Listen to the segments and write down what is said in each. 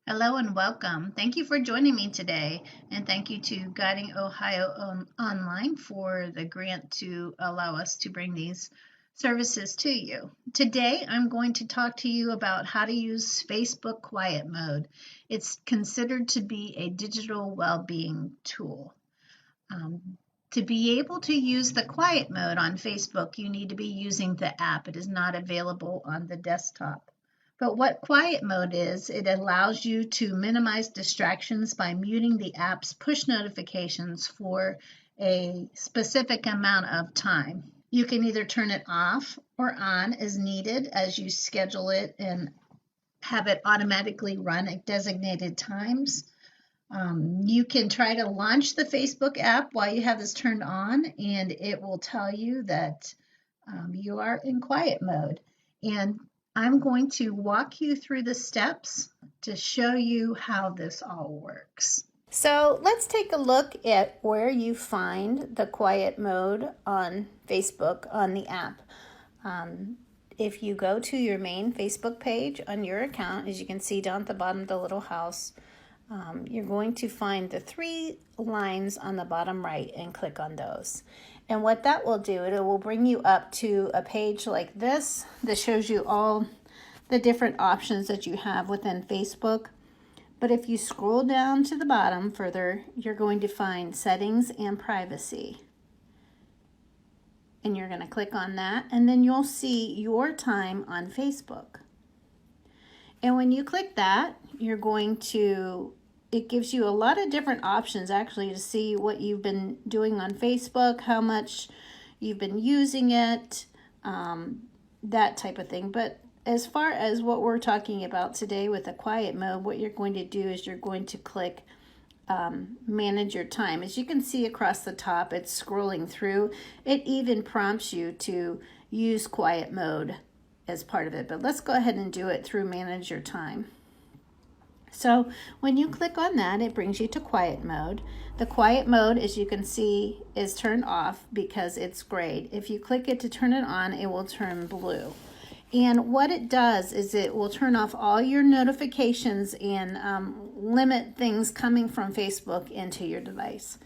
Hello and welcome. Thank you for joining me today, and thank you to Guiding Ohio Online for the grant to allow us to bring these services to you. Today, I'm going to talk to you about how to use Facebook Quiet Mode. It's considered to be a digital well-being tool. To be able to use the quiet mode on Facebook, you need to be using the app. It is not available on the desktop. But what quiet mode is, it allows you to minimize distractions by muting the app's push notifications for a specific amount of time. You can either turn it off or on as needed as you schedule it and have it automatically run at designated times. You can try to launch the Facebook app while you have this turned on, and it will tell you that you are in quiet mode. And I'm going to walk you through the steps to show you how this all works. So let's take a look at where you find the quiet mode on Facebook on the app. If you go to your main Facebook page on your account, as you can see down at the bottom of the little house, you're going to find the three lines on the bottom right and click on those. And what that will do, it will bring you up to a page like this that shows you all the different options that you have within Facebook. But if you scroll down to the bottom further, you're going to find settings and privacy. And you're going to click on that, and then you'll see your time on Facebook. And when you click that, it gives you a lot of different options actually to see what you've been doing on Facebook, how much you've been using it, that type of thing. But as far as what we're talking about today with the quiet mode, what you're going to do is you're going to click manage your time. As you can see across the top, it's scrolling through. It even prompts you to use quiet mode as part of it, but let's go ahead and do it through manage your time. So when you click on that, it brings you to quiet mode. The quiet mode, as you can see, is turned off because it's gray. If you click it to turn it on, it will turn blue. And what it does is it will turn off all your notifications and limit things coming from Facebook into your device.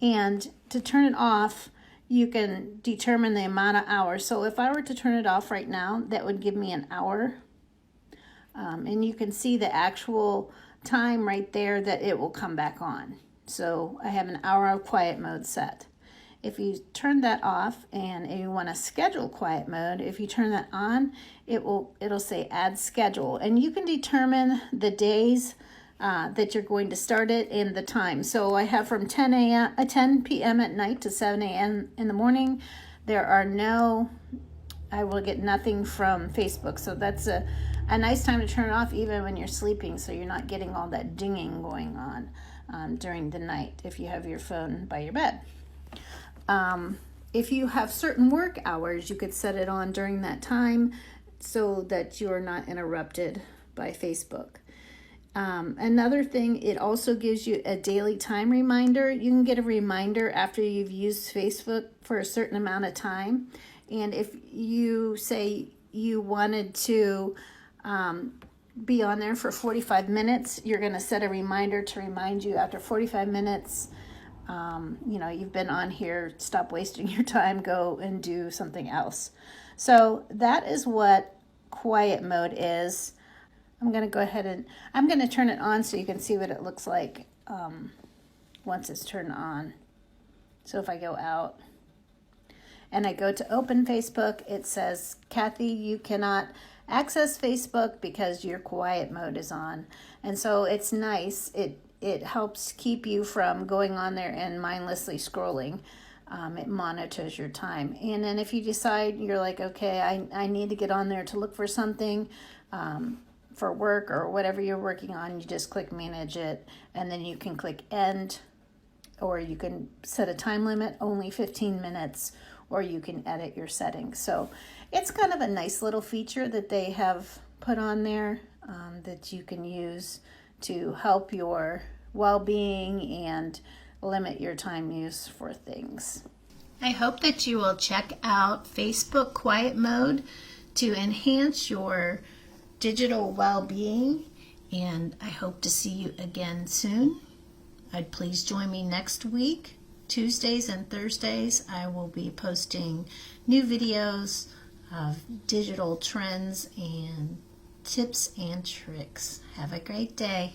And to turn it off, you can determine the amount of hours. So if I were to turn it off right now, that would give me an hour. And you can see the actual time right there that it will come back on. So I have an hour of quiet mode set. If you turn that off and you want to schedule quiet mode, if you turn that on, it'll say add schedule. And you can determine the days that you're going to start it and the time. So I have from 10 p.m. at night to 7 a.m. in the morning. I will get nothing from Facebook. So that's a nice time to turn it off even when you're sleeping, so you're not getting all that dinging going on during the night if you have your phone by your bed. If you have certain work hours, you could set it on during that time so that you're not interrupted by Facebook. Another thing, it also gives you a daily time reminder. You can get a reminder after you've used Facebook for a certain amount of time. And if you say you wanted to be on there for 45 minutes, you're going to set a reminder to remind you after 45 minutes, you've been on here, stop wasting your time, go and do something else. So that is what quiet mode is. I'm going to go ahead and I'm going to turn it on so you can see what it looks like once it's turned on. So if I go out and I go to open Facebook, it says, Kathy, you cannot access Facebook because your quiet mode is on. And so it's nice. It helps keep you from going on there and mindlessly scrolling. It monitors your time. And then if you decide you're like, okay, I need to get on there to look for something for work or whatever you're working on, you just click manage it, and then you can click end, or you can set a time limit, only 15 minutes, or you can edit your settings. So it's kind of a nice little feature that they have put on there that you can use to help your well-being and limit your time use for things. I hope that you will check out Facebook Quiet Mode to enhance your digital well-being and I hope to see you again soon. Please join me next week. Tuesdays and Thursdays, I will be posting new videos of digital trends and tips and tricks. Have a great day.